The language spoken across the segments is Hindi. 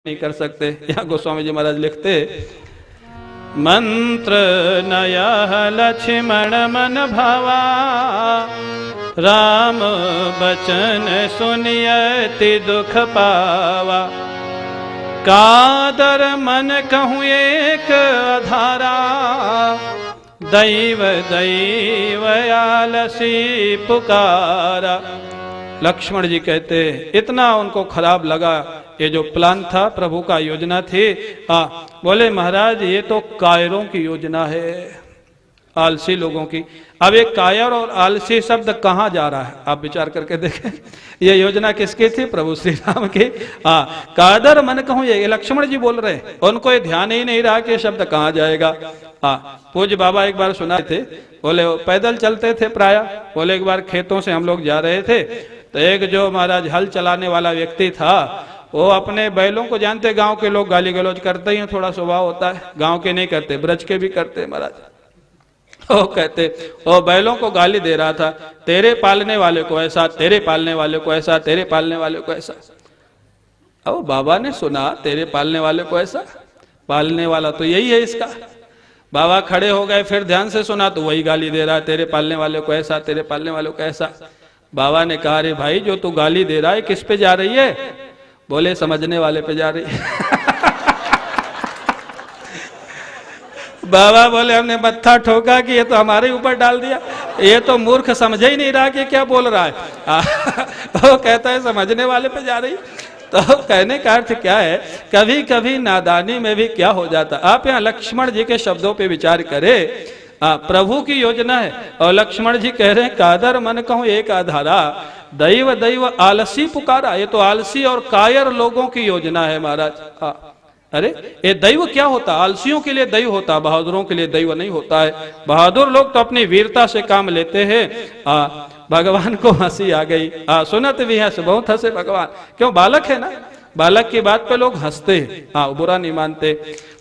नहीं कर सकते। यहाँ गोस्वामी जी महाराज लिखते, मंत्र नया लक्ष्मण मन भावा, राम बचन सुनियति दुख पावा, कादर मन कहूँ एक अधारा, दैव दैव आलसी पुकारा। लक्ष्मण जी कहते इतना उनको खराब लगा ये जो प्लान था, प्रभु का योजना थी। बोले महाराज ये तो कायरों की योजना है, आलसी लोगों की। अब एक कायर और आलसी शब्द कहाँ जा रहा है, आप विचार करके देखें। ये योजना किसकी थी? प्रभु श्री राम की। कादर मन कहूँ, ये लक्ष्मण जी बोल रहे हैं, उनको ये ध्यान ही नहीं रहा कि ये शब्द कहाँ जाएगा। पूज्य बाबा एक बार सुना थे, बोले वो पैदल चलते थे प्राय, बोले एक बार खेतों से हम लोग जा रहे थे, तो एक जो महाराज हल चलाने वाला व्यक्ति था, वो अपने बैलों को, जानते गांव के लोग गाली गलौज करते ही थोड़ा स्वभाव होता है, गांव के नहीं करते, ब्रज के भी करते महाराज। वो कहते वो बैलों को गाली दे रहा था, तेरे पालने वाले को ऐसा, तेरे पालने वाले को ऐसा, तेरे पालने वाले को ऐसा। अब बाबा ने सुना तेरे पालने वाले को ऐसा, पालने वाला तो यही है इसका। बाबा खड़े हो गए, फिर ध्यान से सुना तो वही गाली दे रहा है, तेरे पालने वाले को ऐसा, तेरे पालने वाले को ऐसा। बाबा ने कहा, अरे भाई जो तू गाली दे रहा है किस पे जा रही है? बोले समझने वाले पे जा रही है। बाबा बोले हमने मत्था ठोका कि ये तो हमारे ऊपर डाल दिया, ये तो मूर्ख समझ ही नहीं रहा कि क्या बोल रहा है। वो कहता है समझने वाले पे जा रही। तो कहने का अर्थ क्या है, कभी कभी नादानी में भी क्या हो जाता। आप यहाँ लक्ष्मण जी के शब्दों पे विचार करें, प्रभु की योजना है और लक्ष्मण जी कह रहे हैं कादर मन कहूँ एक आधारा, दैव दैव आलसी पुकारा। ये तो आलसी और कायर लोगों की योजना है महाराज। अरे ये दैव क्या होता? आलसियों के लिए दैव होता, बहादुरों के लिए दैव नहीं होता है। बहादुर लोग तो अपनी वीरता से काम लेते हैं। भगवान को हंसी आ गई, सुनत भी हंस बहुत हंसे भगवान। क्यों? बालक है ना, बालक की बात पे लोग हंसते हैं, बुरा नहीं मानते।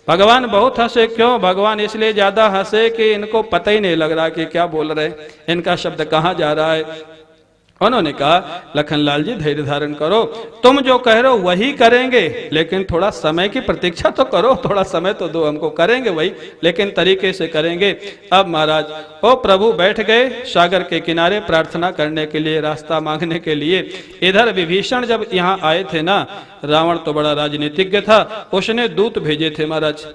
भगवान बहुत हंसे, क्यों? भगवान इसलिए ज्यादा हंसे कि इनको पता ही नहीं लग रहा कि क्या बोल रहे, इनका शब्द कहाँ जा रहा है। उन्होंने कहा लखनलाल जी धैर्य धारण करो, तुम जो कह रहे हो वही करेंगे, लेकिन थोड़ा समय की प्रतीक्षा तो करो, थोड़ा समय तो दो हमको, करेंगे वही लेकिन तरीके से करेंगे। अब महाराज ओ प्रभु बैठ गए सागर के किनारे प्रार्थना करने के लिए, रास्ता मांगने के लिए। इधर विभीषण जब यहाँ आए थे ना, रावण तो बड़ा राजनीतिज्ञ था, उसने दूत भेजे थे महाराज,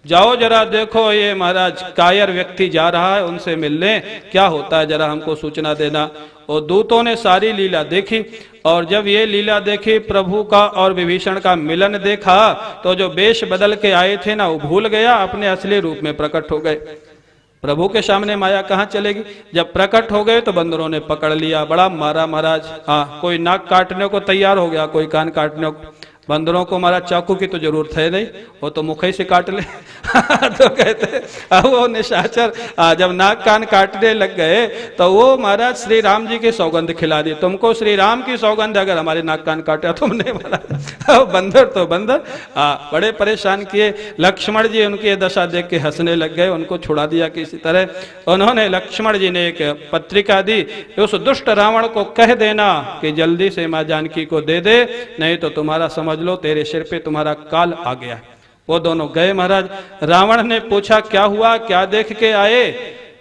जाओ जरा देखो ये महाराज कायर व्यक्ति जा रहा है, उनसे मिलने, क्या होता है जरा हमको सूचना देना। और दूतों ने सारी लीला देखी, और जब ये लीला देखी, प्रभु का और विभीषण का मिलन देखा, तो जो वेश बदल के आए थे ना, वो भूल गया, अपने असली रूप में प्रकट हो गए। प्रभु के सामने माया कहाँ चलेगी? जब प्रकट हो गए तो बंदरों ने पकड़ लिया, बड़ा मारा महाराज। कोई नाक काटने को तैयार हो गया, कोई कान काटने को। बंदरों को महाराज चाकू की तो जरूरत है नहीं, वो तो मुख ही से काट ले। तो कहते अब वो निशाचर जब नाक कान काटने लग गए तो वो महाराज श्री राम जी की सौगंध खिला दी, तुमको श्री राम की सौगंध, अगर हमारे नाक कान काटा तुमने महाराज। बंदर तो बंदर बड़े परेशान किए। लक्ष्मण जी उनकी ये दशा देख के हंसने लग गए, उनको छुड़ा दिया किसी तरह। उन्होंने लक्ष्मण जी ने एक पत्रिका दी, उस दुष्ट रावण को कह देना कि जल्दी से माँ जानकी को दे दे, नहीं तो तुम्हारा समझ लो तेरे सिर पे तुम्हारा काल आ गया। वो दोनों गए महाराज। रावण ने पूछा क्या हुआ, क्या देख के आए?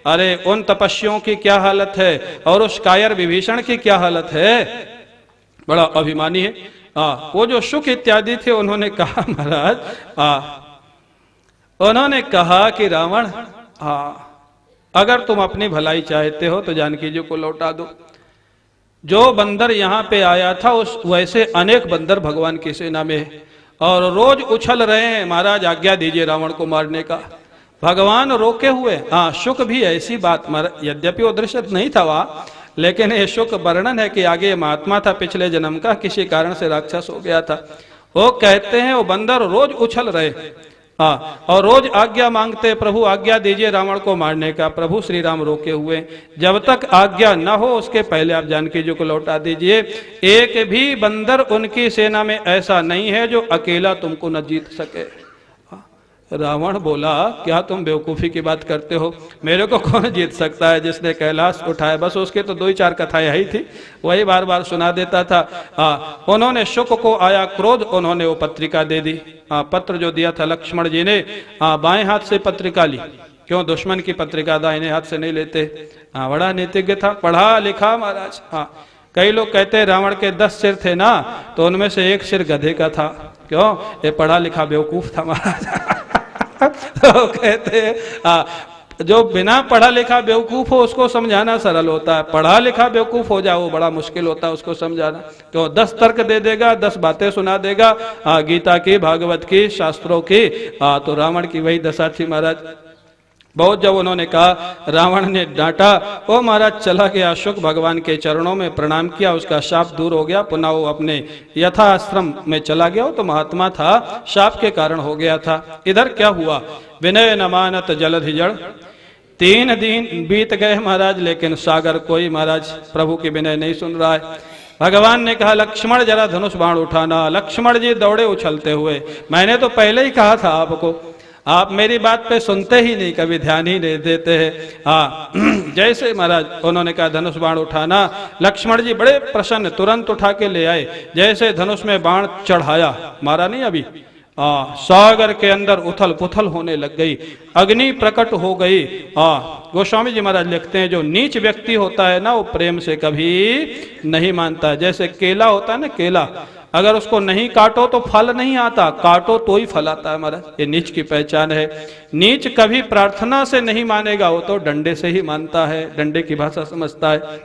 अरे उन तपस्वियों की क्या हालत है और उस कायर विभीषण की क्या हालत है। बड़ा अभिमानी है। वो जो शुक इत्यादि थे, उन्होंने कहा महाराज, उन्होंने कहा कि रावण अगर तुम अपनी भलाई चाहते हो तो जानकी जी को लौटा दो। जो बंदर यहाँ पे आया था उस वैसे अनेक बंदर भगवान की सेना में है और रोज उछल रहे हैं, महाराज आज्ञा दीजिए रावण को मारने का। भगवान रोके हुए। शुक भी ऐसी बात, यद्यपि वो दृश्य नहीं था वहाँ, लेकिन ये शुक वर्णन है कि आगे महात्मा था पिछले जन्म का, किसी कारण से राक्षस हो गया था। वो कहते हैं वो बंदर रोज उछल रहे और रोज आज्ञा मांगते, प्रभु आज्ञा दीजिए रावण को मारने का। प्रभु श्री राम रोके हुए, जब तक आज्ञा न हो उसके पहले आप जानकी जी को लौटा दीजिए। एक भी बंदर उनकी सेना में ऐसा नहीं है जो अकेला तुमको न जीत सके। रावण बोला, क्या तुम बेवकूफ़ी की बात करते हो, मेरे को कौन जीत सकता है जिसने कैलाश उठाया। बस उसके तो 2 ही 4 कथाएं ही थी, वही बार बार सुना देता था। उन्होंने शुक को आया क्रोध, उन्होंने वो पत्रिका दे दी। पत्र जो दिया था लक्ष्मण जी ने, बाएं हाथ से पत्रिका ली। क्यों, दुश्मन की पत्रिका दाहिने हाथ से नहीं लेते। बड़ा नीतिज्ञ था, पढ़ा लिखा महाराज। कई लोग कहते हैं रावण के 10 सिर थे ना, तो उनमें से 1 सिर गधे का था। क्यों, ये पढ़ा लिखा बेवकूफ था महाराज। तो कहते हैं जो बिना पढ़ा लिखा बेवकूफ हो उसको समझाना सरल होता है, पढ़ा लिखा बेवकूफ हो जाए वो बड़ा मुश्किल होता है उसको समझाना। तो 10 तर्क दे देगा, 10 बातें सुना देगा, गीता की, भागवत की, शास्त्रों की। तो रावण की वही दशा थी महाराज। बहुत जब उन्होंने कहा, रावण ने डांटा, ओ महाराज चला गया, शुक भगवान के चरणों में प्रणाम किया, उसका शाप दूर हो गया, पुनः वो अपने यथा आश्रम में चला गया। वो तो महात्मा था, शाप के कारण हो गया था। इधर क्या हुआ, विनय न मानत जलधि जड़, 3 दिन बीत गए महाराज, लेकिन सागर कोई महाराज प्रभु की विनय नहीं सुन रहा है। भगवान ने कहा, लक्ष्मण जरा धनुष बाण उठाना। लक्ष्मण जी दौड़े उछलते हुए। मैंने तो पहले ही कहा था आपको, आप मेरी बात पे सुनते ही नहीं, कभी ध्यान ही नहीं देते हैं। जैसे महाराज उन्होंने कहा धनुष बाण उठाना, लक्ष्मण जी बड़े प्रसन्न, तुरंत उठा के ले आए। जैसे धनुष में बाण चढ़ाया, मारा नहीं अभी, सागर के अंदर उथल पुथल होने लग गई, अग्नि प्रकट हो गई। गोस्वामी जी महाराज लिखते हैं, जो नीच व्यक्ति होता है ना, वो प्रेम से कभी नहीं मानता। जैसे केला होता है ना, केला अगर उसको नहीं काटो तो फल नहीं आता, काटो तो ही फल आता है महाराज। ये नीच की पहचान है। नीच कभी प्रार्थना से नहीं मानेगा, वो तो डंडे से ही मानता है, डंडे की भाषा समझता है।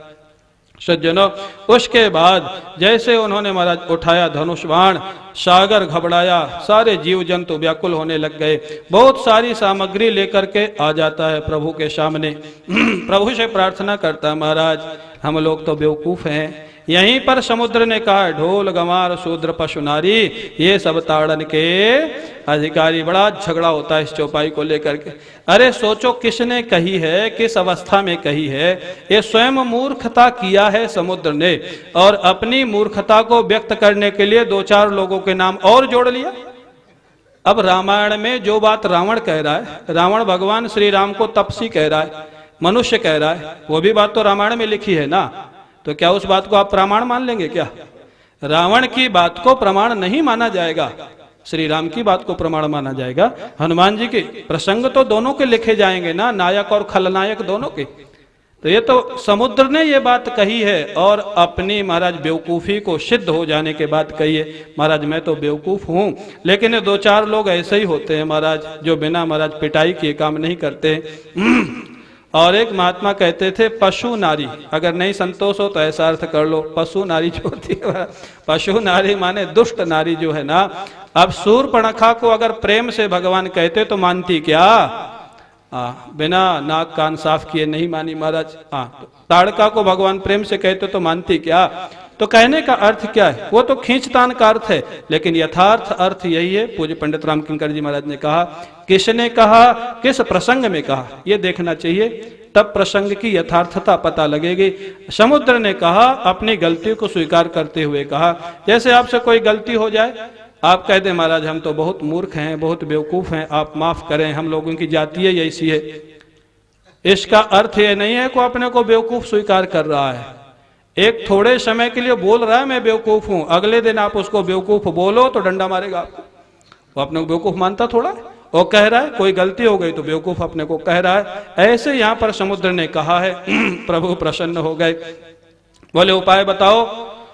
सज्जनों, उसके बाद जैसे उन्होंने महाराज उठाया धनुष बाण, सागर घबराया, सारे जीव जंतु व्याकुल होने लग गए। बहुत सारी सामग्री लेकर के आ जाता है प्रभु के सामने। प्रभु से प्रार्थना करता है, महाराज हम लोग तो बेवकूफ हैं। यहीं पर समुद्र ने कहा, ढोल गंवार शूद्र पशु नारी, ये सब ताड़न के अधिकारी। बड़ा झगड़ा होता है इस चौपाई को लेकर के। अरे सोचो किसने कही है, किस अवस्था में कही है। ये स्वयं मूर्खता किया है समुद्र ने, और अपनी मूर्खता को व्यक्त करने के लिए 2-4 लोगों के नाम और जोड़ लिया। अब रामायण में जो बात रावण कह रहा है, रावण भगवान श्री राम को तपसी कह रहा है, मनुष्य कह रहा है, वो भी बात तो रामायण में लिखी है ना। तो क्या उस बात को आप प्रमाण मान लेंगे क्या? रावण की बात को प्रमाण नहीं माना जाएगा, श्री राम की बात को प्रमाण माना जाएगा। हनुमान जी के प्रसंग तो दोनों के लिखे जाएंगे ना, नायक और खलनायक दोनों के। तो ये तो समुद्र ने ये बात कही है, और अपनी महाराज बेवकूफी को सिद्ध हो जाने के बाद कही है, महाराज मैं तो बेवकूफ हूं। लेकिन ये 2-4 लोग ऐसे ही होते हैं महाराज, जो बिना महाराज पिटाई किए काम नहीं करते। और एक महात्मा कहते थे, पशु नारी, अगर नहीं संतोष हो तो ऐसा अर्थ कर लो, पशु नारी जो होती है, पशु नारी माने दुष्ट नारी जो है ना। अब शूर्पणखा को अगर प्रेम से भगवान कहते तो मानती क्या? बिना नाक कान साफ किए नहीं मानी महाराज। ताड़का को भगवान प्रेम से कहते तो मानती क्या? तो कहने का अर्थ क्या है? वो तो खींचतान का अर्थ है, लेकिन यथार्थ अर्थ यही है। पूज्य पंडित राम किंकर जी महाराज ने कहा, किसने कहा, किस प्रसंग में कहा, ये देखना चाहिए, तब प्रसंग की यथार्थता पता लगेगी। समुद्र ने कहा, अपनी गलती को स्वीकार करते हुए कहा। जैसे आपसे कोई गलती हो जाए, आप कह दें महाराज हम तो बहुत मूर्ख हैं, बहुत बेवकूफ हैं, आप माफ करें, हम लोगों की जाति है ऐसी है। इसका अर्थ ये नहीं है कि अपने को बेवकूफ स्वीकार कर रहा है। एक थोड़े समय के लिए बोल रहा है मैं बेवकूफ हूं, अगले दिन आप उसको बेवकूफ बोलो तो डंडा मारेगा आपको। वो अपने को बेवकूफ मानता थोड़ा, वो कह रहा है कोई गलती हो गई तो बेवकूफ अपने को कह रहा है। ऐसे यहाँ पर समुद्र ने कहा है। प्रभु प्रसन्न हो गए, बोले उपाय बताओ।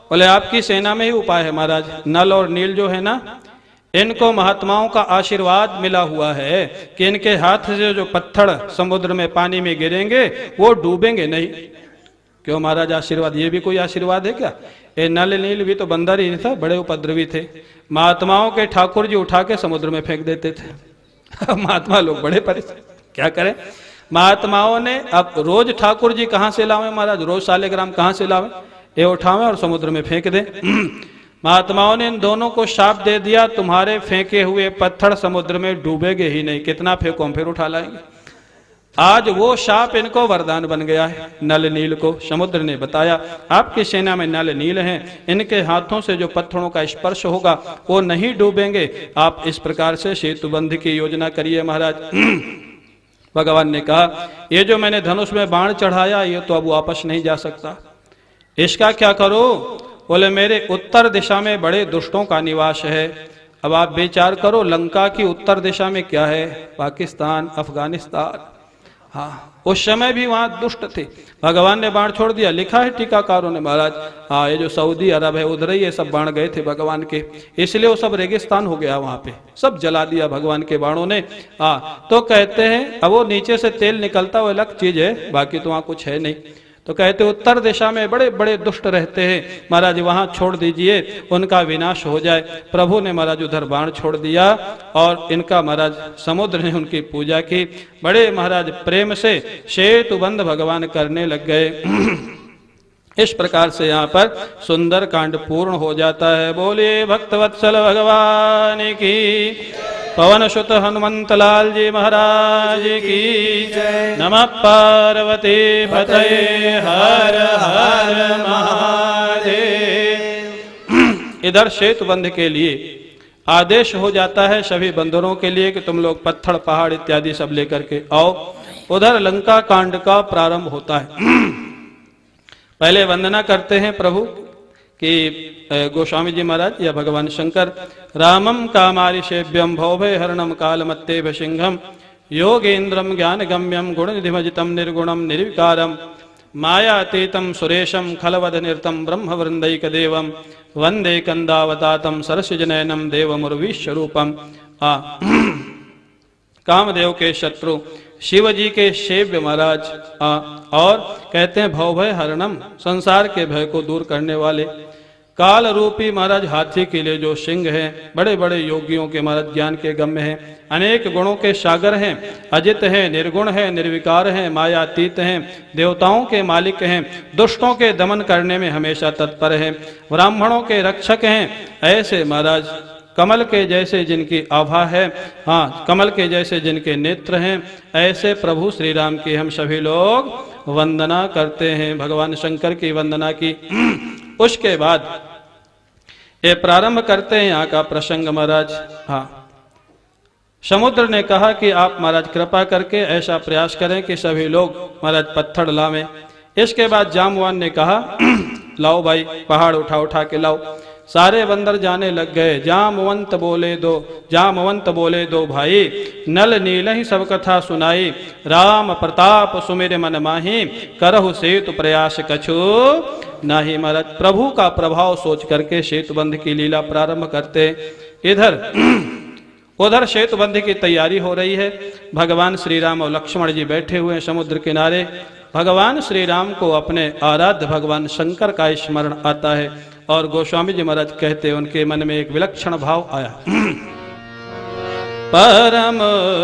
बोले आपकी सेना में ही उपाय है महाराज। नल और नील जो है ना, इनको महात्माओं का आशीर्वाद मिला हुआ है कि इनके हाथ से जो पत्थर समुद्र में पानी में गिरेंगे वो डूबेंगे नहीं। क्यों महाराज आशीर्वाद, ये भी कोई आशीर्वाद है क्या? ये नल नील भी तो बंदर ही था, बड़े उपद्रवी थे। महात्माओं के ठाकुर जी उठा के समुद्र में फेंक देते थे। महात्मा लोग बड़े परेशान, क्या करें। महात्माओं ने अब रोज ठाकुर जी कहाँ से लावे महाराज, रोज सालेग्राम कहाँ से लावे, ये उठावे और समुद्र में फेंक दे। महात्माओं ने इन दोनों को शाप दे दिया, तुम्हारे फेंके हुए पत्थर समुद्र में डूबेगे ही नहीं, कितना फेंको हम फिर उठा लाएंगे। आज वो शाप इनको वरदान बन गया है। नल नील को समुद्र ने बताया, आपकी सेना में नल नील हैं, इनके हाथों से जो पत्थरों का स्पर्श होगा वो नहीं डूबेंगे। आप इस प्रकार से सेतुबंध की योजना करिए महाराज। भगवान ने कहा, ये जो मैंने धनुष में बाण चढ़ाया ये तो अब वापस नहीं जा सकता, इसका क्या करो? बोले, मेरे उत्तर दिशा में बड़े दुष्टों का निवास है। अब आप विचार करो, लंका की उत्तर दिशा में क्या है? पाकिस्तान, अफगानिस्तान। हाँ, उस समय भी वहां दुष्ट थे। भगवान ने बाण छोड़ दिया। लिखा है टीकाकारों ने महाराज, हाँ, ये जो सऊदी अरब है उधर ही ये सब बाण गए थे भगवान के, इसलिए वो सब रेगिस्तान हो गया, वहां पे सब जला दिया भगवान के बाणों ने। हाँ, तो कहते हैं अब वो नीचे से तेल निकलता वो अलग चीज है, बाकी तो वहां कुछ है नहीं। तो कहते उत्तर दिशा में बड़े बड़े दुष्ट रहते हैं महाराज, वहां छोड़ दीजिए, उनका विनाश हो जाए। प्रभु ने महाराज उधर बाण छोड़ दिया और इनका महाराज समुद्र ने उनकी पूजा की। बड़े महाराज प्रेम से सेतुबंध भगवान करने लग गए। इस प्रकार से यहाँ पर सुंदर कांड पूर्ण हो जाता है। बोलिए भक्तवत्सल भगवान की, पवन सुत हनुमंत लाल जी महाराज की जय। नमः पार्वती पतये हर हर महादेव। इधर सेतुबंध के लिए आदेश हो जाता है सभी बंदरों के लिए कि तुम लोग पत्थर पहाड़ इत्यादि सब लेकर के आओ। उधर लंका कांड का प्रारंभ होता है। पहले वंदना करते हैं प्रभु कि गोस्वामी जी महाराज या भगवान शंकर, रामम कामारिषेभ्यम भवभय हरणम कालमत्तेभ सिंहम योगेन्द्रम ज्ञान गम्यम गुणनिधिमजितम निर्गुणम निर्विकारम मायातीतम सुरेशम खलवद निरतम ब्रह्मवृंदैक देवम वंदे कंदावतातम सरस्वजनयनम देवमुर्वीश्वरूपम। कामदेव के शत्रु शिव जी के सेव्य महाराज। और कहते हैं भवभय हरणम, संसार के भय को दूर करने वाले। काल रूपी महाराज हाथी के लिए जो सिंह है, बड़े बड़े योगियों के महाराज ज्ञान के गम्य हैं, अनेक गुणों के सागर हैं, अजित हैं, निर्गुण हैं, निर्विकार हैं, मायातीत हैं, देवताओं के मालिक हैं, दुष्टों के दमन करने में हमेशा तत्पर हैं, ब्राह्मणों के रक्षक हैं। ऐसे महाराज कमल के जैसे जिनकी आभा है, हाँ, कमल के जैसे जिनके नेत्र हैं, ऐसे प्रभु श्री राम की हम सभी लोग वंदना करते हैं। भगवान शंकर की वंदना की। उसके बाद ये प्रारंभ करते हैं यहाँ का प्रसंग महाराज। हाँ, समुद्र ने कहा कि आप महाराज कृपा करके ऐसा प्रयास करें कि सभी लोग महाराज पत्थर लावें। इसके बाद जामवान ने कहा लाओ भाई, पहाड़ उठा उठा के लाओ। सारे बंदर जाने लग गए। जामवंत बोले दो भाई, नल नील ही सब कथा सुनाई, राम प्रताप सुमिर मन माही, करहु सेतु प्रयास कछु नाही। महाराज प्रभु का प्रभाव सोच करके सेतुबंध की लीला प्रारंभ करते। इधर उधर सेतुबंध की तैयारी हो रही है। भगवान श्री राम और लक्ष्मण जी बैठे हुए हैं समुद्र किनारे। भगवान श्री राम को अपने आराध्य भगवान शंकर का स्मरण आता है और गोस्वामी जी महाराज कहते हैं उनके मन में एक विलक्षण भाव आया। परम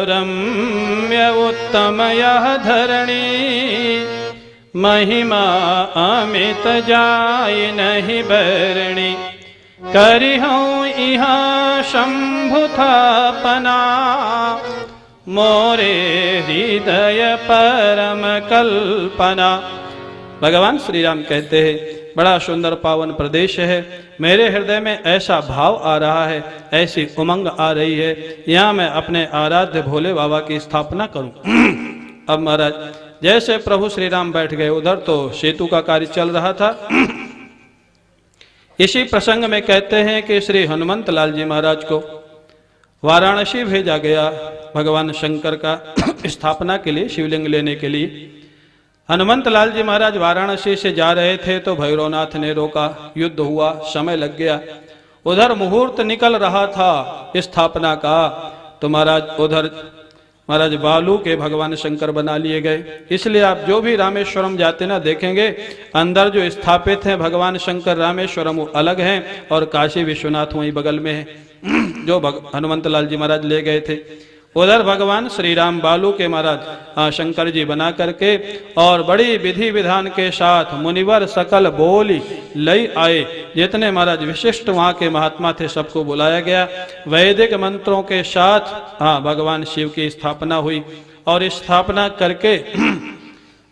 रम्य उत्तम यह धरणी, महिमा अमित जाय नहीं बरणी, करिहूं इहाँ शंभु थापना, मोरे हृदय परम कल्पना। भगवान श्री राम कहते हैं बड़ा सुंदर पावन प्रदेश है, मेरे हृदय में ऐसा भाव आ रहा है, ऐसी उमंग आ रही है, यहाँ मैं अपने आराध्य भोले बाबा की स्थापना करूं। अब महाराज जैसे प्रभु श्री राम बैठ गए, उधर तो सेतु का कार्य चल रहा था। इसी प्रसंग में कहते हैं कि श्री हनुमंत लाल जी महाराज को वाराणसी भेजा गया भगवान शंकर का स्थापना के लिए, शिवलिंग लेने के लिए। हनुमंत लाल जी महाराज वाराणसी से जा रहे थे तो भैरवनाथ ने रोका, युद्ध हुआ, समय लग गया। उधर मुहूर्त निकल रहा था स्थापना का, तो महाराज उधर महाराज बालू के भगवान शंकर बना लिए गए। इसलिए आप जो भी रामेश्वरम जाते ना देखेंगे, अंदर जो स्थापित हैं भगवान शंकर रामेश्वरम वो अलग हैं और काशी विश्वनाथ वहीं बगल में है, जो हनुमंत लाल जी महाराज ले गए थे। उधर भगवान श्री राम बालू के महाराज शंकर जी बना करके और बड़ी विधि विधान के साथ मुनिवर सकल बोली लई आए। जितने महाराज विशिष्ट वहाँ के महात्मा थे सबको बुलाया गया। वैदिक मंत्रों के साथ भगवान शिव की स्थापना हुई और स्थापना करके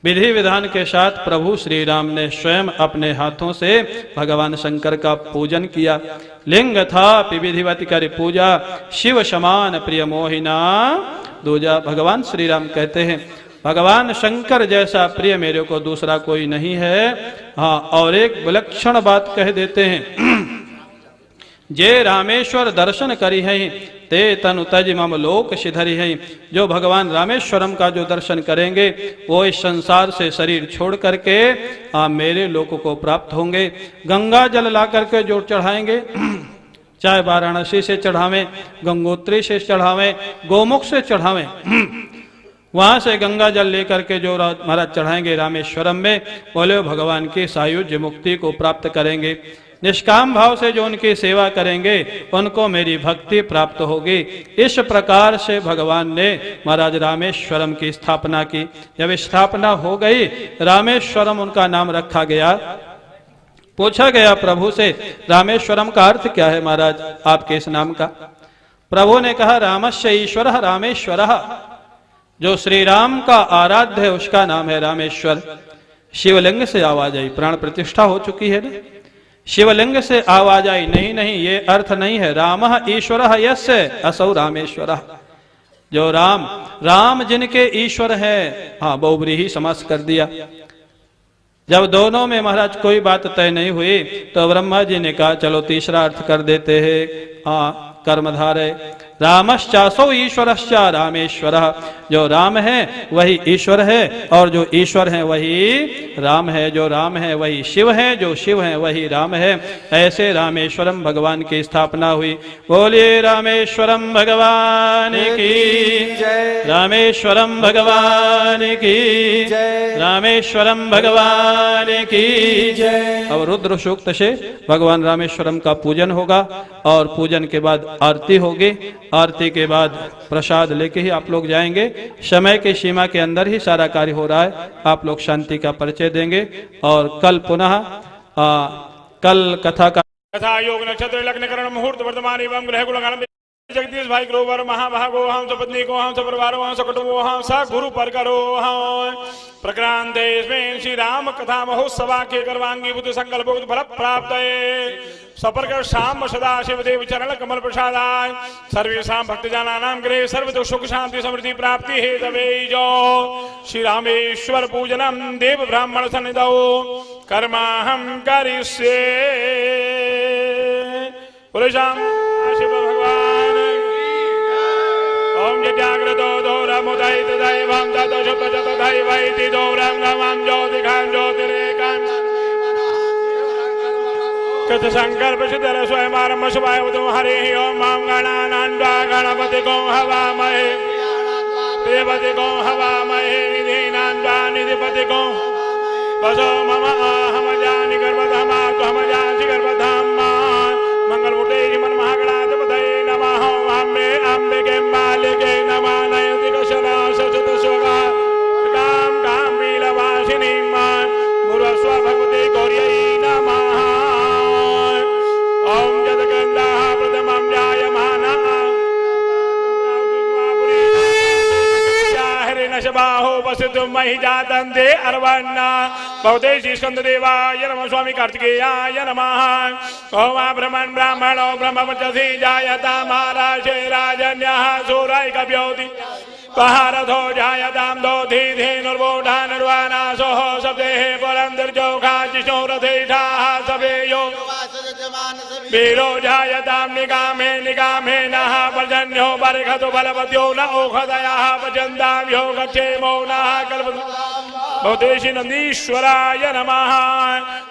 विधि विधान के साथ प्रभु श्री राम ने स्वयं अपने हाथों से भगवान शंकर का पूजन किया। लिंग था विधिवत कर पूजा, शिव समान प्रिय मोहिना दूजा। भगवान श्री राम कहते हैं भगवान शंकर जैसा प्रिय मेरे को दूसरा कोई नहीं है। हाँ, और एक विलक्षण बात कह देते हैं, जे रामेश्वर दर्शन करी है ते तनु तज मम लोक सिधरी है। जो भगवान रामेश्वरम का जो दर्शन करेंगे वो इस संसार से शरीर छोड़ करके मेरे लोक को प्राप्त होंगे। गंगा जल ला करके जो चढ़ाएंगे, चाहे वाराणसी से चढ़ावें, गंगोत्री से चढ़ावें, गोमुख से चढ़ावें, वहां से गंगा जल लेकर के जो महाराज चढ़ाएंगे रामेश्वरम में, बोले भगवान की सायुज्य मुक्ति को प्राप्त करेंगे। निष्काम भाव से जो उनकी सेवा करेंगे उनको मेरी भक्ति प्राप्त होगी। इस प्रकार से भगवान ने महाराज रामेश्वरम की स्थापना की। जब स्थापना हो गई, रामेश्वरम उनका नाम रखा गया। पूछा गया प्रभु से रामेश्वरम का अर्थ क्या है महाराज आपके इस नाम का? प्रभु ने कहा रामस्य ईश्वर रामेश्वर। जो श्री राम का आराध्य है उसका नाम है रामेश्वर। शिवलिंग से आवाज आई, प्राण प्रतिष्ठा हो चुकी है ना, शिवलिंग से आवाज आई। नहीं, ये अर्थ नहीं है। राम ईश्वर यस्य असौ रामेश्वर। जो राम जिनके ईश्वर है, बहुब्रीहि समास कर दिया। जब दोनों में महाराज कोई बात तय नहीं हुई तो ब्रह्मा जी ने कहा चलो तीसरा अर्थ कर देते हैं, कर्मधारय। रामश्चासौ ईश्वरश्चा रामेश्वर। जो राम है वही ईश्वर है और जो ईश्वर है वही राम है। जो राम है वही शिव है, जो शिव है वही राम है। ऐसे रामेश्वरम भगवान की स्थापना हुई। बोलिए रामेश्वरम भगवान की जय, रामेश्वरम भगवान की जय, रामेश्वरम भगवान की जय। अब रुद्र सूक्त से भगवान रामेश्वरम का पूजन होगा और पूजन के बाद आरती होगी। आरती के बाद प्रसाद लेके ही आप लोग जाएंगे। समय की सीमा के अंदर ही सारा कार्य हो रहा है। आप लोग शांति का परिचय देंगे और कल पुनः कल कथा का योग नक्षत्र लग्न करण मुहूर्त वर्तमान एवं ग्रह गुण जगदीश भाई ग्रोवर महाभागो हम सपत्नी को हम सपरिवारो हम सकटो हम स गुरु पर करो हम प्रक्रांत देश श्री राम कथा महोत्सवा के करवांगी बुद्ध संकल्प फल प्राप्त सपर्क शाम सदा शिव देव चरण कमल प्रसादाय सर्वेशा भक्तजनानां गृहे सर्वतो सुख शांति समृद्धि प्राप्ति हे तवे जो श्री रामेश्वर पूजनम देव ब्राह्मण सन्निधौ कर्माहं करिष्ये। पुरुषां शिव भगवान ओम जजाग्रतो दोरमुदय दैवं ततो शुभ जतो दैवैति दोरं गमं ज्योतिखां ज्योतिरेकां कथ संकल्प सिद्धर स्वयं आरंभ शुभाय वदो हरि ओम मां गणानान्वा गणपति को हवामहे देवति को हवामहे निधिनान्वा निधिपति को वसो मम अहम जानि गर्भधामा त्वम जासि गर्भधामा मंगल मुटे मन महागणाध पतये नमः अम्बे अम्बिके मालिके नमः नयति कशना सचत स्वगा काम काम वीलवासिनी मान गुरुस्व भगवते गौर्यै नमः। ओम जदगन्धा प्रथमं जायमाना बाहो वसतु महि जातं दे अर्वन्ना भवते श्री स्कंद देवाय नमः स्वामी कार्तिकेयाय नमः। ओम ब्रह्मण ब्राह्मणो ब्रह्मवचसी जायता महाराज राजन्यः सूराय कव्योति पहारथो जायतां दोधि धेनुर्वोढा निर्वाणासो सप्तेः पुरन्दर्जोखा जिष्णुरथेषाः सवेयो वीरो जायतां निगामे निगामे नः पर्जन्यो बर्हतो बलवत्यो न ओषधयः पचन्तां यो गच्छेमो नः कल्पतु भवते नन्दीश्वराय नमः।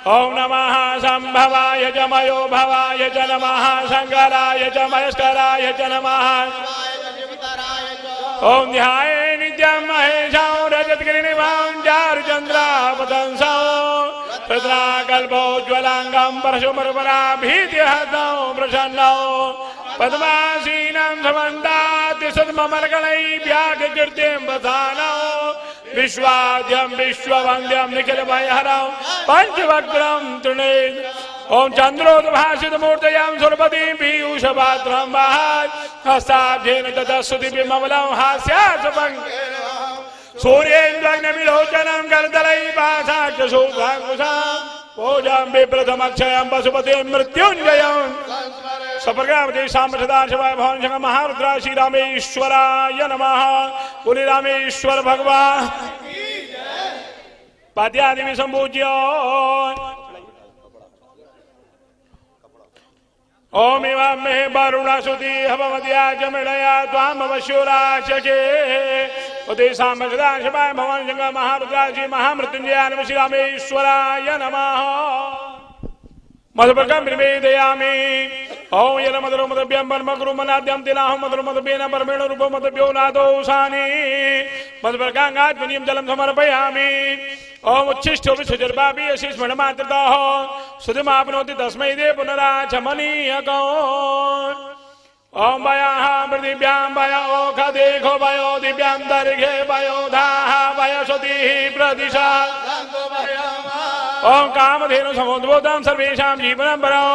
ओम नमः संभवाय च मयो भवाय च नमः शंकराय च महेश्वराय च नमः। ओम ध्याये नित्यं महेशं रजतगिरिनिभां चारुचन्द्रावतंसं रुद्राकल्पोज्ज्वलाङ्गं परशुमर्मराभीतिहतं प्रसन्नं पद्मासीनं समन्तात् तिसद ममलगणै व्याघ कीर्तिं वसानो विश्वाद्यं विश्ववन्द्यं निखिल भयहरं पंचवक्त्रं तृणे ओम चंद्रोद्भासित मूर्तयां सुरपतिं पीयूषपात्रं वहात् हस्ताब्जेन ततस्तुति विमलं हास्यास्पदं सूर्येन्द्रग्निविलोचनं करतलै पाशाक्षशोभाङ्कुशं पूजां विप्रथमक्षयं पशुपतिं मृत्युञ्जयं सप्रगावती साम्प्रदा शिवाय भवन शंकर महारुद्रा श्री रामेश्वराय नमः। बोले रामेश्वर भगवान पाद्यादि में संपूज्य ओम एवं मे वरुणसुति हवमद्या जमिलया त्वाम अवश्योराशके उदय साम्प्रदा शिवाय भवन शंकर महारुद्रा श्री महामृत्युंजयाय नमः। श्री रामेश्वराय नमः। मधुपर्कं निर्वेदयामि ओम यन मधुर मधुभ्यं परम गुरु मनाद्यं तिनाहं मधुर मधुभ्येन परमेण रूप मधुभ्यो नादोषानि मधुपर्काङ्गात्मनीं जलं समर्पयामि ओम उच्छिष्टो विसुजर्भापि अशिष्मणमात्रतः सुधिमाप्नोति तस्मै दे पुनराचमनीयकौ ओम वयः पृथिव्यां वय ओख देखो वयो दिव्यां दर्घे वयो धाः वयसुतिः प्रदिशा ओम कामधेनु समुद्भूतं सर्वेषां जीवनं परं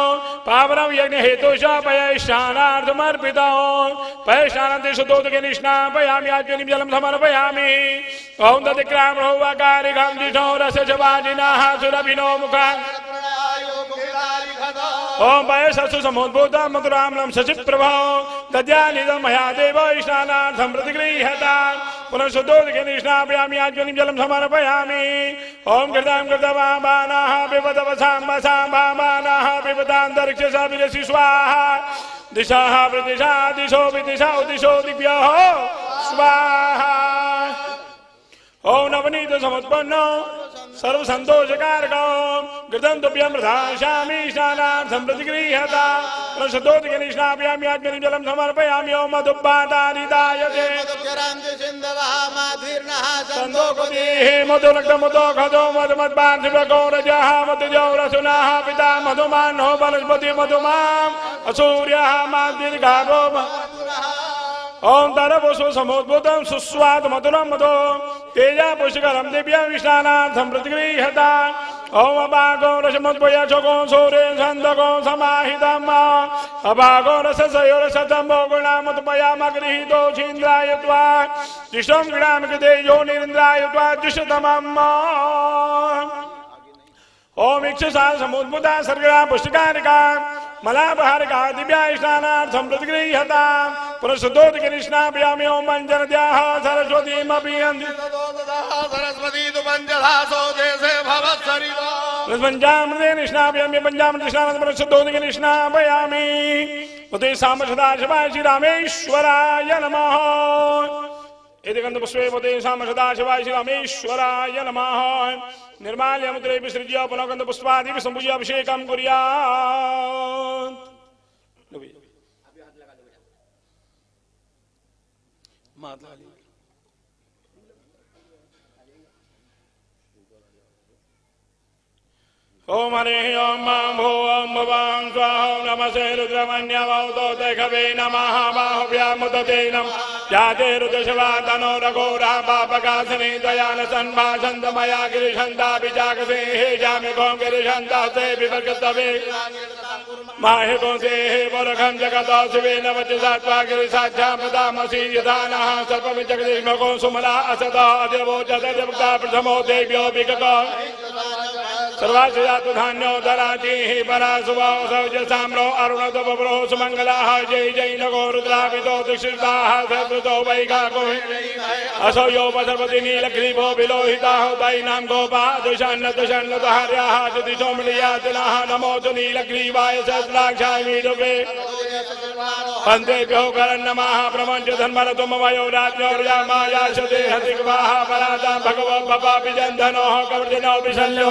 पावनं यज्ञ हेतुषा पयश्चानार्थमर्पितौ पयश्चानन्ते शुद्धोदके निष्णापयामि आत्मनीं जलं समर्पयामि ओम तदिक्रामणो वाकारिकं जिष्णो रसजवाजिनः सुरभिनो मुखान् ओम पयसु समुद्भूतं मधुराम्लं शशिप्रभो दद्यानिदं मया देव ईशानार्थं प्रतिगृह्यताम् पुनः शुद्धोदके निष्णापयामि आत्मनीं जलं समर्पयामि ओम कृतां कृतवामानाः पिबतवसां वसां वामानाः पिबतान्तरिक्षसा विरसि स्वाहा दिशाः प्रतिशा दिशो विदिशा दिशो दिव्यः स्वाहा ओम नवनीत समुत्पन्नो सर्व संतोषकारको कृतं तुभ्यं प्रदास्यामि ईशानार्थं प्रतिगृह्यताम् प्रशुद्धोदके निष्णापयामि आत्मनीं जलं समर्पयामि ओम मधुपादारिदायते मधुरक्तमुदोखदो मधुमत्पार्थिवको रजः मधुजौ रसुनः पिता मधुमानो वनस्पति मधुमाम् असूर्यः माद्यर्घागो ओम तरवसु समुद्भूतं सुस्वाद मधुरं मधु तेजा पुष्करं दिव्य विष्णानार्थं प्रतिगृह्यताम् ओम अभागो रसमुद्भूय चोको सूर्ये छन्दको समाहितम् अभागो रससयो रसतम्बो गुणामुत्पयामगृहीतो छीन्द्राय त्वा तिष्ठं गृणां कृते यो निरिन्द्राय त्वा द्विषतमम् ओम इक्षुषा समुद्भूता सर्गरा पुष्टिकारिका मलापहारिका दिव्या स्नानार्थं प्रतिगृह्यताम् पुनः शुद्धोदके निष्णापयामि ओम पञ्चनद्याः सरस्वतीमपि सरस्वती तु पञ्चधासो देशे भवत्सरिता पञ्चामृते निष्णापयामि पञ्चामृत स्नानं पुनः शुद्धोदके निष्णापयामि उदय साम्प्रदा शिवाय श्री रामेश्वराय नमः। यदि गन्धपुष्पे उदय साम्प्रदा शिवाय श्री रामेश्वराय नमः। निर्माल्य मुद्रे विसृज्य पुनः गन्धपुष्पादि संपूज्य अभिषेकं कुर्यात्। ओम हरे ओम भो ओम भवां स्वाहा नमस्ते रुद्रमन्यवतो देखवे नमः बाहुव्यामुदते नमः जाते रुद्रशवातनो रघोरा पापकासने दयान सन्भाषन्त मया गिरिशन्ता विजागसे हे जामि गों गिरिशन्ता से विवर्गतवे माहे गोसे हे वरखं जगतो शिवेन वचसा गिरिसाध्या पदामसि यदानः सर्वविजगदिष्मको सुमला असदा अदेवो जगद्भक्ता प्रथमो देव्यो विगतो सर्वाश्रयातु धान्यो दराति हि परासुवाओ सौजसाम्रो अरुणतो बब्रो सुमङ्गलाः जय जय नगो रुद्रावितो दुष्टाः सहस्रतो वैगाको असौ यो सर्वति नीलग्रीवो विलोहिताः दैनां गोपा दुषन्नतुषन्नतहार्याः चुदिशो मृयातिनः नमो तु नीलग्रीवाय सहस्राक्षाय मीडुके पन्तेभ्यो करन्नमः प्रमञ्च धन्मरतु मम यो राज्ञोर्या माया शते हतिग्वाः परातां भगवत् पपापि जन्धनोः कवर्जनो विशल्यो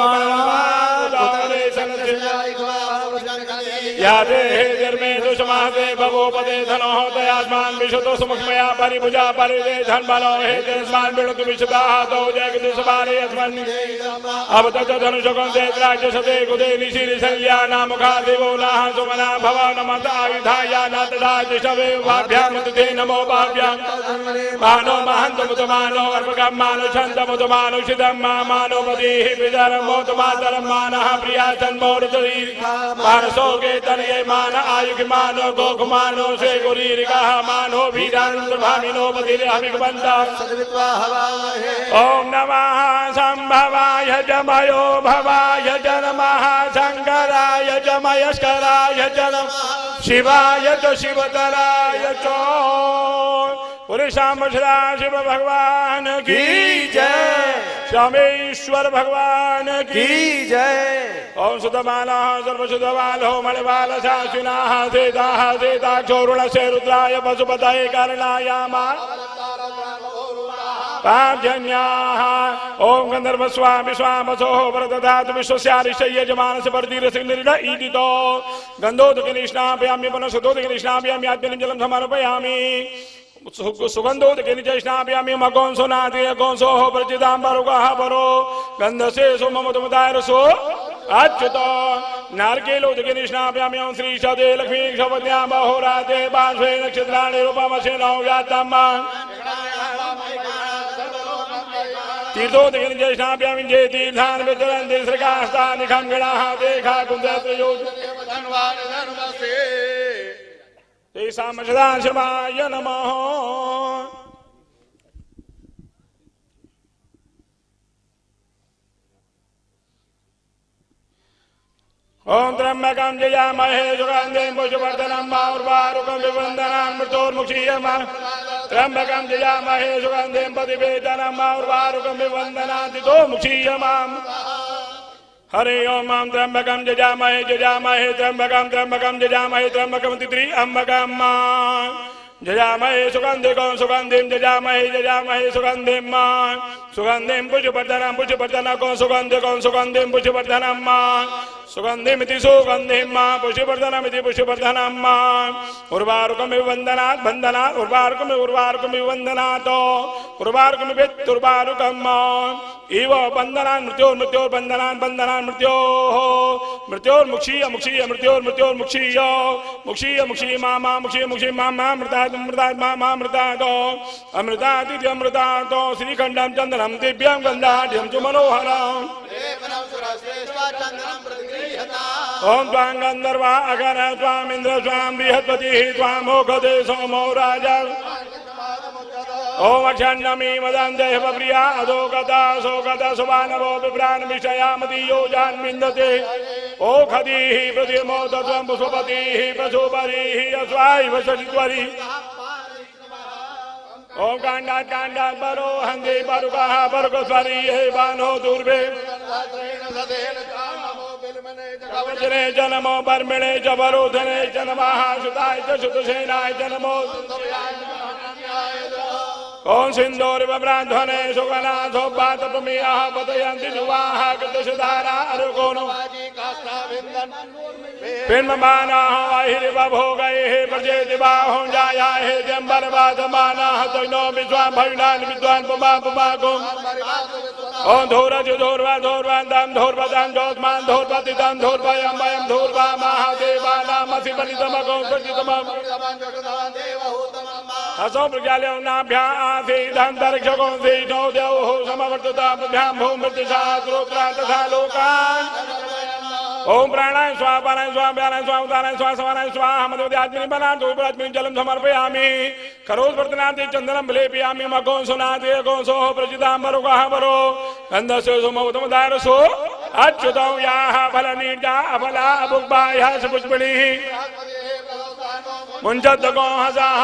यादे धर्मे दुष्मासे भवोपदे धनो दयास्मान विशुतो सुमुखमया परिभुजा परिदे धन बलो हे देस्मान बिणुक विशुदा दो जग दुष्मारे अस्मन् अब तत धनुषकं से राज्य सते गुदे निशिर शल्या नामुखा देवो नाह सुमना भवन मत आयुधाया नातदा दिशवे भाभ्याम तुते नमो भाभ्याम मानो महंत मुतमानो अर्पकम मानो छंद मुतमानो शिदम मानो पदीहि विदरम मोतमातरम मानः प्रिया जन्मोरतरी मानसो के तनये मान आयुष मानो गोख मानो से गुरीरिका मानो वीरानंद भामिनो पतिरे हमिकबंदा ओम नमः संभवाय जमयो भवाय जनमः शंकराय जमयस्कराय जनम शिवाय च शिवतराय च पुरुषाम शिव भगवान की जय श्यामेश्वर भगवान की जय ओम सुतमाला सर्वसुतवाल हो मणिवाल शाश्विना सेता चोरुण से रुद्राय पशुपतये करणाय मा पाजन्याः ओम गंधर्व स्वामी स्वामसो वरदधात विश्वस्यारिष्य यजमानस्य वर्धिरसिंहनिर्ड ईदितो गन्धोदकनिष्णापयामि वनसुदोदकनिष्णापयामि आत्मनं जलं समर्पयामि सुगंधोदकनिष्णापयामि मगोंसोनादि गोंसोः प्रचिदाम्बरुगः परो गन्धसे सोममुदमुदायरसो अच्युतो नारकेलोदकनिष्णापयामि ओम श्री सदे लक्ष्मी क्षपत्यां बहोराते बांस्वे नक्षत्राणि रूपमसेनो व्यातम्मा तीर्थोदकनि जयष्णाभ्यामि जय तीर्थान वितरन्ति श्रीकास्तानि खङ्गणाः देखा कुन्दत्रयोज तेषां सदाशिवाय नमः ओम त्र्यंबकं जयामहे सुगन्धिं पुष्पवर्धनं उर्वारुकं विवन्दनान् मृत्योर्मुक्षीयमां त्र्यंबकं जयामहे सुगन्धिं प्रतिवेदनं उर्वारुकं विवन्दनान् मुक्षीयमां हरे ओम मां त्र्यंबकं जयामहे त्र्यंबकं जयामहे त्र्यंबकं त्र्यंबकं जयामहे सुगंधिं जयामहे सुगंधिं पुष्पवर्धनं सुगंधिं पुष्पवर्धनं सुगंधिमिति सुगंधिं पुष्पवर्धनमिति पुष्पवर्धनं उर्वारुकमिव वन्दनात् उर्वारुकमिव वन्दनात् उर्वारुकमिवेत्तुर्वारुकम् इव बन्धनान् मृत्योर्बन्धनान् मृत्योर्मुक्षीय मुक्षीय मा मृतात् अमृतादिति अमृतात् श्रीखण्डं चन्दनं दिव्यं गन्धाढ्यं च मनोहरम् ओम त्वां गन्धर्वा अगर त्वामिन्द्र त्वां बृहस्पतिः त्वां मोक्षदे सोमो राजा ओम अक्षण्णमी वदन्ते प्रिया अधोगता शोकता सुबानवो विभ्रान् विषयामतीयो जान्विन्दते ओखदीः प्रतिमो तत्त्वं पुष्पपतिः पशुपतिः अस्वायव शशिध्वरि ओम काण्डात् परो हन्ते परुकः परुकस्वरी हे बानो दुर्भे कवचने च नमो बर्मिणे च वरोधने च नमः सुताय च सुतसेनाय च नमो ओम सिंदूरब्राध्वने सुगनाथोपातपमेयः पतयन्ति जुवाः कृतशुधारा अरुकोनो पिण्डमानाः अहिर्वभोगैः प्रजेति बाहुं जायाः जम्बरवादमानाः तैनो विद्वान् भविनान् विद्वान् पुमापुमाकुं ओम धूर्वादं धूर्वदं जोत्मान् धूर्वतितं धूर्वयं वयं धूर्वा महादेवानामसि बलितमगो सचितमम् हसो प्रज्ञाल्यं नाभ्यां आसीदन्तरिक्षको सीनो देवः समवर्तता प्रभ्यां भूमृत्युषा श्रोत्रा तथा लोकान् ओम प्राणाय स्वाहा पानाय स्वाहा व्यानाय स्वाहा उदानाय स्वाहा समानाय स्वाहा मधुद्यात्मिनी बनातु उपरात्मिनी जलं समर्पयामि करोद्वर्तनाते चन्दनं विलेपयामि मघों सुनाते गोंसोः प्रचिताम्बरुकः वरो गन्धस्य सुमोदमुदारसो अच्युतं याः फलनीर्जा अफला अपुग्बाह्यः सुपुष्पिणीः मुञ्चद्गो हसाः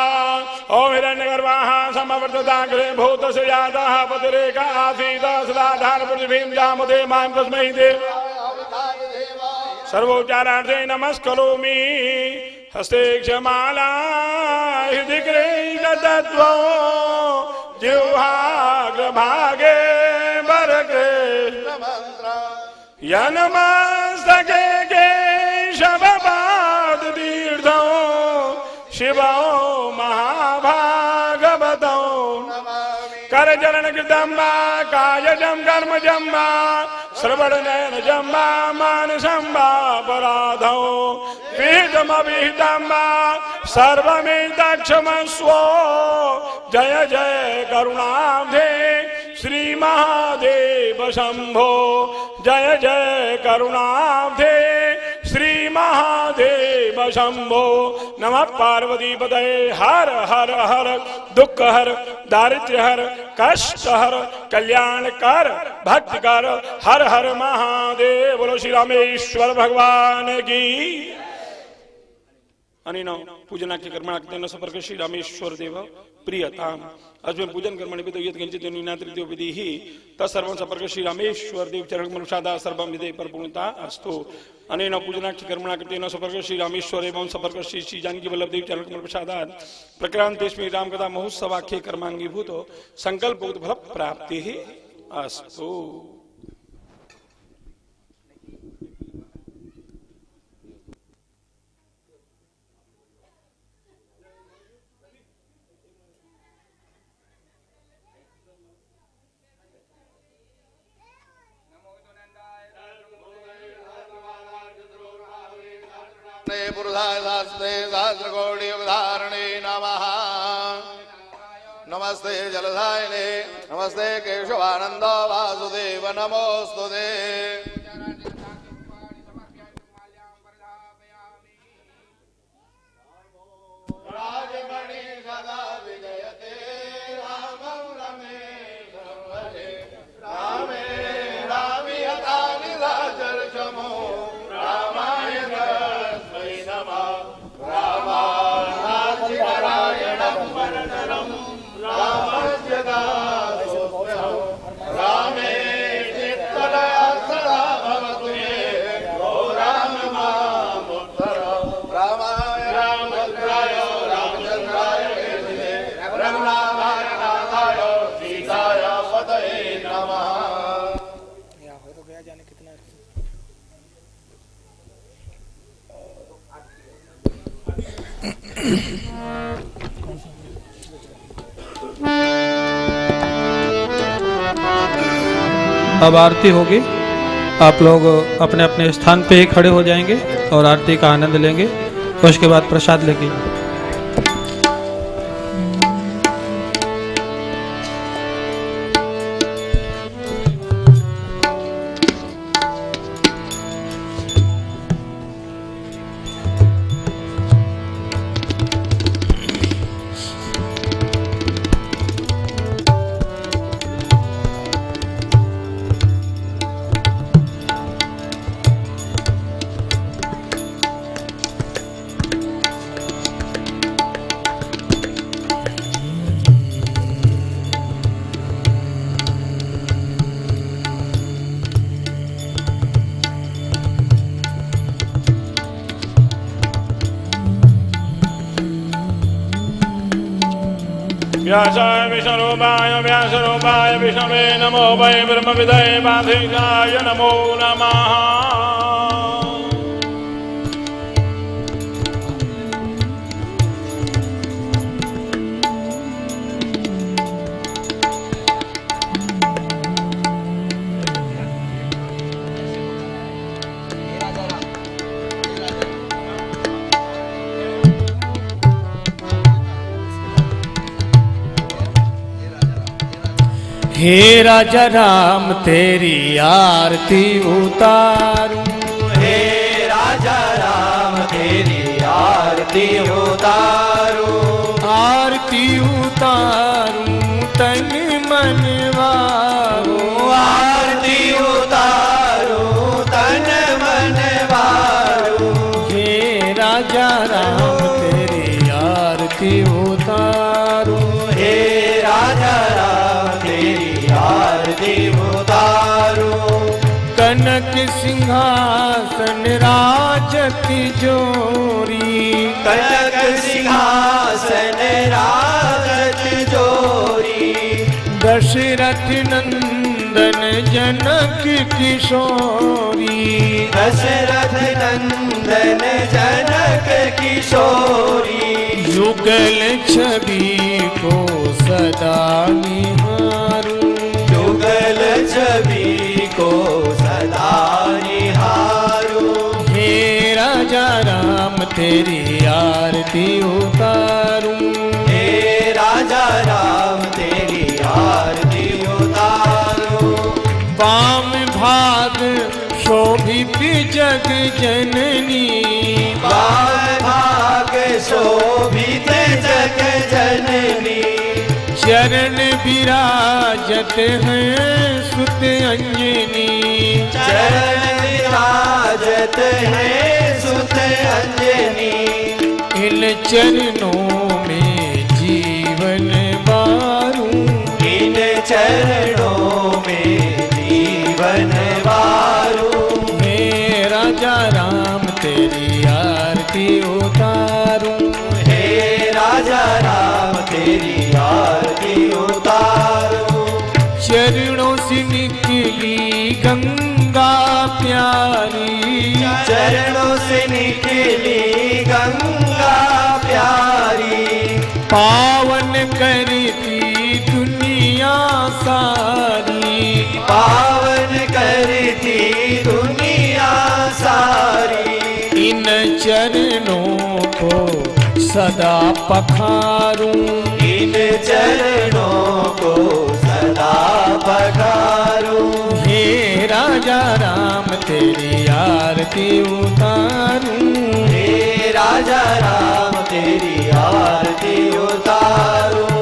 ओम हिरण्यगर्वाः समवर्तताग्रे भूतस्य यातः पतिरेका आसीत् सदाधार पृथिवीं जामुदे मां तस्मै देव सर्वोच्चारार्थे नमस्करोमि हस्ते क्षमाला हृदि गृहीतत्वो जिह्वाग्रभागे वरग्रे यन्मस्तके केशवपादाब्जे कर जलन कृतम्बा कायजम कर्म जम्बा श्रवण नयन जम्बा मानसम्बा पराधौ विहितमविहितम्बा सर्वमेतक्षमस्व जय जय करुणाब्धे श्री महादेव शंभो जय जय करुणाब्धे श्री महादेव शंभो नमः पार्वती पतये हर हर हर दुख हर दारिद्र्य हर कष्ट हर कल्याण कर भक्ति कर हर हर महादेव बोलो श्री रामेश्वर भगवान की अनेन पूजनाख्य कर्मणाख्येन संपर्क श्री रामेश्वर देव प्रियताम अस्मिन् पूजन कर्मणि विदो यत् किंचित् न्यूनातिरिक्तो विधिः तत्सर्वं संपर्क श्री रामेश्वर देव चरण कमलसादा सर्वं विदे परिपूर्णता अस्तु अनेन पूजनाख्य कर्मणाख्येन संपर्क श्री रामेश्वर एवं संपर्क श्री जानकी वल्लभ देव चरण कमलसादात् प्रक्रांतेस्मिन् रामकथा महोत्सवाख्ये कर्मांगीभूतो संकल्पोक्त फल प्राप्तिः अस्तु। पुरुषास्ते सहस्रकोटियुगधारणे नमः। नमस्ते जलधायिने नमस्ते केशवानंद वासुदेव नमोस्तुते। राजमणि सदा विजयते रामं रमेशं भजे रामे रामियता निराचर्षमो रामाय रामानारायणं वरदरं रामस्यदासोऽस्म्यहं रामे चित्तलया सदा भवतु मे ओ राम मामुद्धर रामाय रामभद्राय रामचन्द्राय केशवे रघुनाथाय नाथाय सीताय पतये नमः। अब आरती होगी। आप लोग अपने अपने स्थान पे ही खड़े हो जाएंगे और आरती का आनंद लेंगे। उसके बाद प्रसाद लेंगे। व्यासाय व्यासरूपाय विष्णवे नमो वै ब्रह्मविदये वाधिकाय नमो नमः। हे राजा राम तेरी आरती उतारूं। हे राजा राम तेरी आरती उतारूं। आरती उतारूं तन मन वारूं। आरती उतारूं तन मन वारूं। हे राजा राम तेरी आरती उतारूं। हे राजा आरती उतारूं। कनक सिंहासन राजति जोरी। कनक सिंहासन राजति जोरी। दशरथ नंदन जनक किशोरी। दशरथ नंदन जनक किशोरी। युगल छवि को सदा निहारूं। आरती उतारूं। हे राजा राम तेरी आरती उतारूं। वाम भाग शोभित जग जननी, वाम भाग शोभित जग जननी। चरण विराजत हैं सुत अंजनी, चरण विराजत है सुत अंजनी। इन चरणों में जीवन वारूं। इन चरणों में जीवन वारूं। हे राजा राम तेरी आरती उतारूं। हे राजा राम तेरी आरती उतारूं। चरणों से निकली गंगा प्यारी, चरणों से निकली गंगा प्यारी। पावन करती दुनिया सारी, पावन करती दुनिया सारी। इन चरणों को सदा पखारूं। इन चरणों को सदा पखारूं। हे राजा राम तेरी आरती उतारूं। हे राजा राम तेरी आरती उतारूं।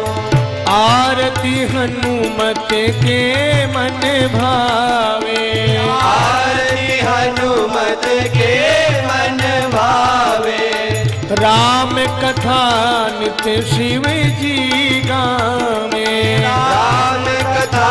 आरती हनुमत के मन भावे, आरती हनुमत के मन भावे। राम कथा नित्य शिव जी गावे, राम कथा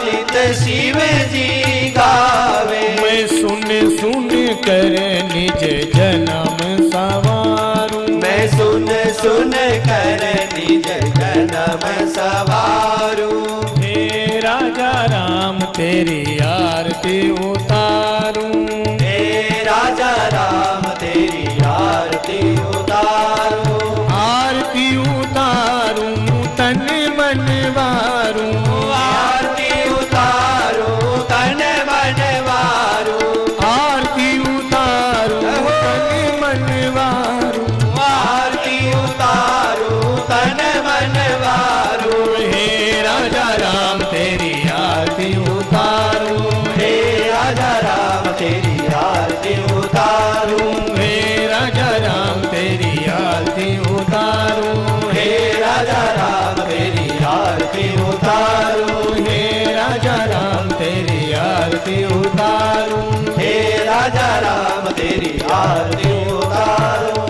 नित्य शिव जी गावे। मैं सुन सुन कर निज जन्म सवारूं। मैं सुन सुन कर निज जन्म सवारूं। हे राजा राम तेरी आरती उतारूं। हे राजा राम तेरी आरती उतारूं। आरती उतारूं तन मन वारूं। आरती उतारूं तन मन वारूं। आरती उतारूं तन मन वारूं। आरती उतारूं तन मन वारूं। हे राजा राम तेरी आरती उतारूं। हे राजा राम तेरी आरती उतारूं। हे राजा राम तेरी आरती उतारूं। हे राजा राम तेरी आरती उतारूं। हे राजा राम तेरी आरती उतारूं। हे राजा राम तेरी आरती उतारूं।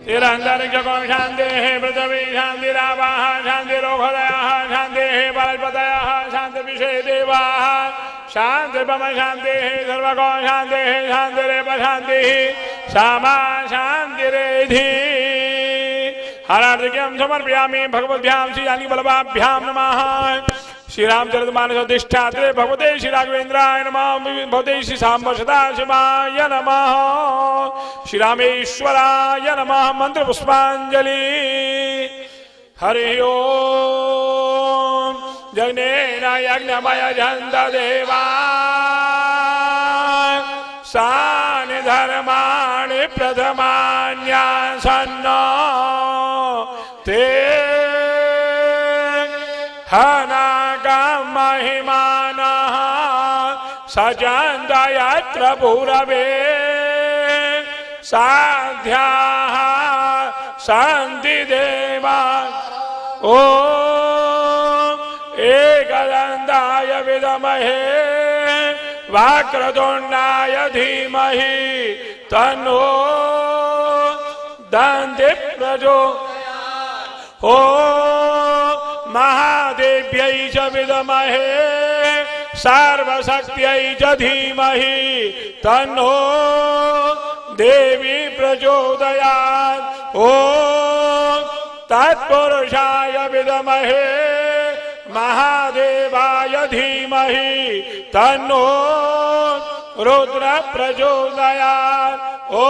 तिरंदरजगं शांति पृथ्वी शांति रावा शांति रोहदय शांति बलपतय शांति विषय देवा शांति पम शांति सर्वगो शांति शांति रेप शांति सामा शांति रेधि हरार्थिक्यं समर्पयामि भगवद्भ्यां श्री बलभाभ्यां नमः। श्री रामचरित मानस अधिष्ठात्रे भगवते श्री राघवेंद्राय नमः। भगवते श्री सांब सदाशिवाय नमः। श्री रामेश्वराय नमः। मंत्र पुष्पांजलि। हरि ओम। जगनेन यज्ञमय जन्त देवा सानि धर्माणि प्रथमान्यासन्न ते हनागं महिमानः सजन्त यत्र पूरवे साध्याः सन्ति देवा। ॐ एकदन्ताय विद्महे वक्रतुण्डाय धीमहि तन्नो दन्ति प्रचोदयात्। ॐ महादेव्यै च विद्महे सर्वशक्त्यै च धीमहि तन्नो देवी प्रचोदयात्। ॐ तत्पुरुषाय विद्महे महादेवाय धीमहि तन्नो रुद्र प्रचोदयात्। ॐ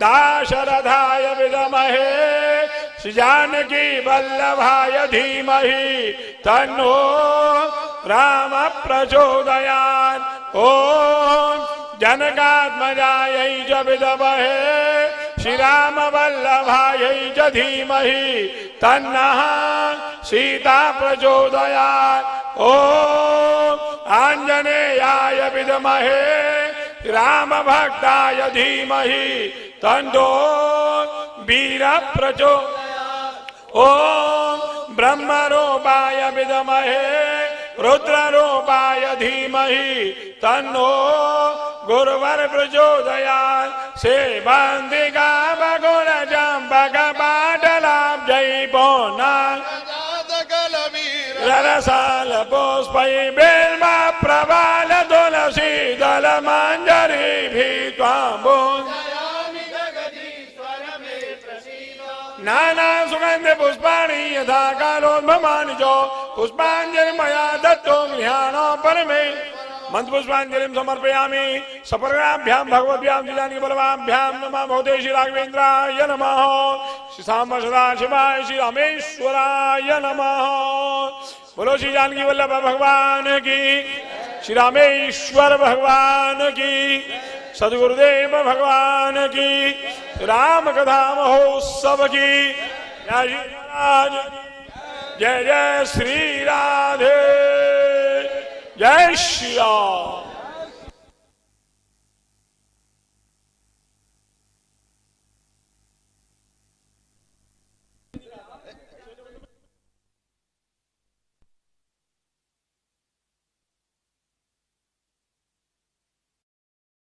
दाशरथाय विद्महे जानकी वल्लभाय धीमहि तन्नो राम प्रचोदयात्। ॐ जनकात्मजायै च विद्महे श्रीराम वल्लभायै च धीमहि तन्नः सीता प्रचोदयात्। ओम आंजनेयाय विद्महे राम भक्ताय धीमहि तन्नो वीर प्रचोदयात्। ओम ब्रह्मरूपाय विद्महे रुद्ररूपाय धीमहि तन्नो गुरुवर प्रचोदयात्। सेवन्तिका बकुल चम्पक पाटलाब्जै पौर्णं रसाल पुष्पै बिल्व प्रवाल तुलसी दल मंजरी त्वां नाना सुगंध पुष्पाणि यथा कालोद्भवानि च पुष्पाञ्जलिर्मया दत्तो गृहाणो परमे मंत्र पुष्पाञ्जलिं समर्पयामि। सपर्णाभ्यां भगवद्भ्यां जिजानि बलवाभ्यां नमः भगवते श्री राघवेन्द्राय नमः। श्री सांब सदाशिवाय श्री रामेश्वराय नमः। बोलो श्री जानकी वल्लभ भगवान की, श्री रामेश्वर भगवान की, सदगुरुदेव भगवान की, राम कथा महोत्सव की, जय श्री महाराज, जय जय श्री राधे, जय श्री राम।